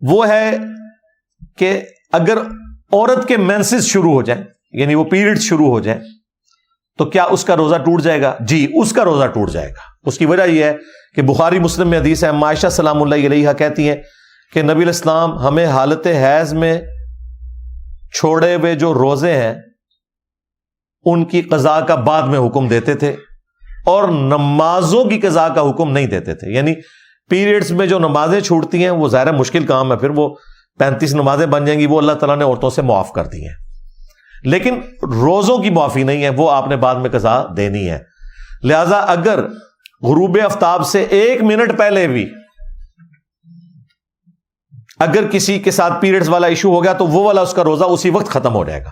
وہ ہے کہ اگر عورت کے مینسز شروع ہو جائیں، یعنی وہ پیریڈ شروع ہو جائیں، تو کیا اس کا روزہ ٹوٹ جائے گا؟ جی، اس کا روزہ ٹوٹ جائے گا۔ اس کی وجہ یہ ہے کہ بخاری مسلم میں حدیث ہے، عائشہ سلام اللہ علیہا کہتی ہیں کہ نبی علیہ السلام ہمیں حالت حیض میں چھوڑے ہوئے جو روزے ہیں ان کی قضاء کا بعد میں حکم دیتے تھے، اور نمازوں کی قضاء کا حکم نہیں دیتے تھے۔ یعنی پیریڈز میں جو نمازیں چھوٹتی ہیں وہ ظاہر مشکل کام ہے، پھر وہ 35 نمازیں بن جائیں گی، وہ اللہ تعالیٰ نے عورتوں سے معاف کر دی ہیں، لیکن روزوں کی معافی نہیں ہے، وہ آپ نے بعد میں قضاء دینی ہے۔ لہذا اگر غروب آفتاب سے 1 منٹ پہلے بھی اگر کسی کے ساتھ پیریڈز والا ایشو ہو گیا تو وہ والا اس کا روزہ اسی وقت ختم ہو جائے گا۔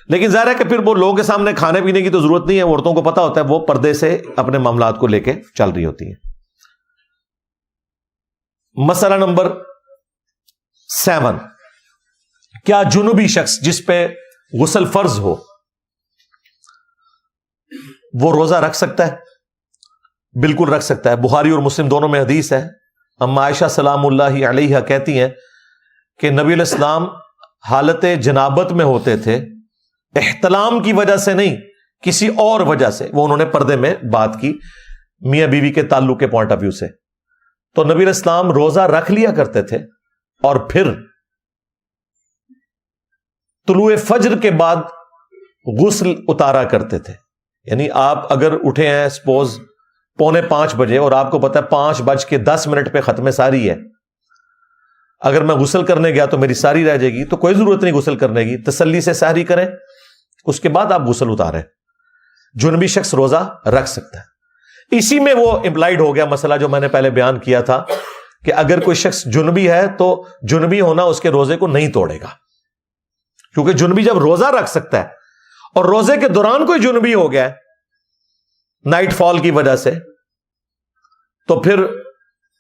لیکن ظاہر ہے کہ پھر وہ لوگوں کے سامنے کھانے پینے کی تو ضرورت نہیں ہے، عورتوں کو پتا ہوتا ہے، وہ پردے سے اپنے معاملات کو لے کے چل رہی ہوتی ہیں۔ مسئلہ نمبر 7، کیا جنوبی شخص جس پہ غسل فرض ہو وہ روزہ رکھ سکتا ہے؟ بالکل رکھ سکتا ہے۔ بخاری اور مسلم دونوں میں حدیث ہے، اما عائشہ سلام اللہ علیہا کہتی ہیں کہ نبی علیہ السلام حالت جنابت میں ہوتے تھے، احتلام کی وجہ سے نہیں، کسی اور وجہ سے، وہ انہوں نے پردے میں بات کی میاں بیوی کے تعلق کے پوائنٹ آف ویو سے، تو نبی علیہ السلام روزہ رکھ لیا کرتے تھے اور پھر طلوع فجر کے بعد غسل اتارا کرتے تھے۔ یعنی آپ اگر اٹھے ہیں سپوز 4:45 بجے اور آپ کو پتا ہے 5:10 پہ ختم ساری ہے، اگر میں غسل کرنے گیا تو میری ساری رہ جائے گی، تو کوئی ضرورت نہیں غسل کرنے کی، تسلی سے سحری کریں، اس کے بعد آپ غسل اتاریں۔ جنبی شخص روزہ رکھ سکتا ہے۔ اسی میں وہ امپلائڈ ہو گیا مسئلہ جو میں نے پہلے بیان کیا تھا کہ اگر کوئی شخص جنبی ہے تو جنبی ہونا اس کے روزے کو نہیں توڑے گا، کیونکہ جنبی جب روزہ رکھ سکتا ہے اور روزے کے دوران کوئی جنبی ہو گیا ہے نائٹ فال کی وجہ سے، تو پھر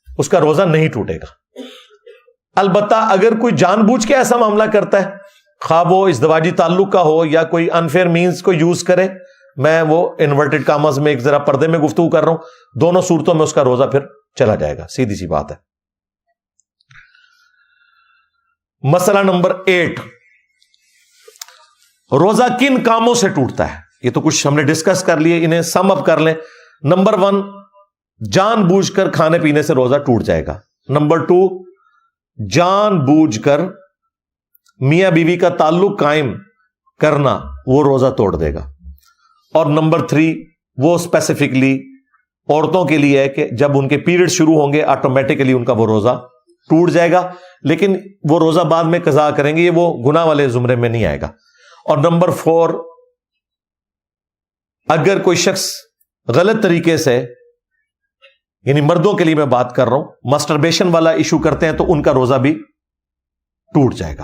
اس کا روزہ نہیں ٹوٹے گا۔ البتہ اگر کوئی جان بوجھ کے ایسا معاملہ کرتا ہے، خواہ وہ ازدواجی تعلق کا ہو یا کوئی انفیئر مینز کو یوز کرے، میں وہ انورٹڈ کامز میں ایک ذرا پردے میں گفتگو کر رہا ہوں، دونوں صورتوں میں اس کا روزہ پھر چلا جائے گا، سیدھی سی بات ہے۔ مسئلہ نمبر 8، روزہ کن کاموں سے ٹوٹتا ہے؟ یہ تو کچھ ہم نے ڈسکس کر لیے، انہیں سم اپ کر لیں۔ نمبر 1، جان بوجھ کر کھانے پینے سے روزہ ٹوٹ جائے گا۔ نمبر 2، جان بوجھ کر میاں بیوی کا تعلق قائم کرنا، وہ روزہ توڑ دے گا۔ اور نمبر 3، وہ اسپیسیفکلی عورتوں کے لیے ہے کہ جب ان کے پیریڈ شروع ہوں گے آٹومیٹکلی ان کا وہ روزہ ٹوٹ جائے گا، لیکن وہ روزہ بعد میں قضا کریں گے، یہ وہ گناہ والے زمرے میں نہیں آئے گا۔ اور نمبر 4، اگر کوئی شخص غلط طریقے سے، یعنی مردوں کے لیے میں بات کر رہا ہوں، مسٹربیشن والا ایشو کرتے ہیں تو ان کا روزہ بھی ٹوٹ جائے گا۔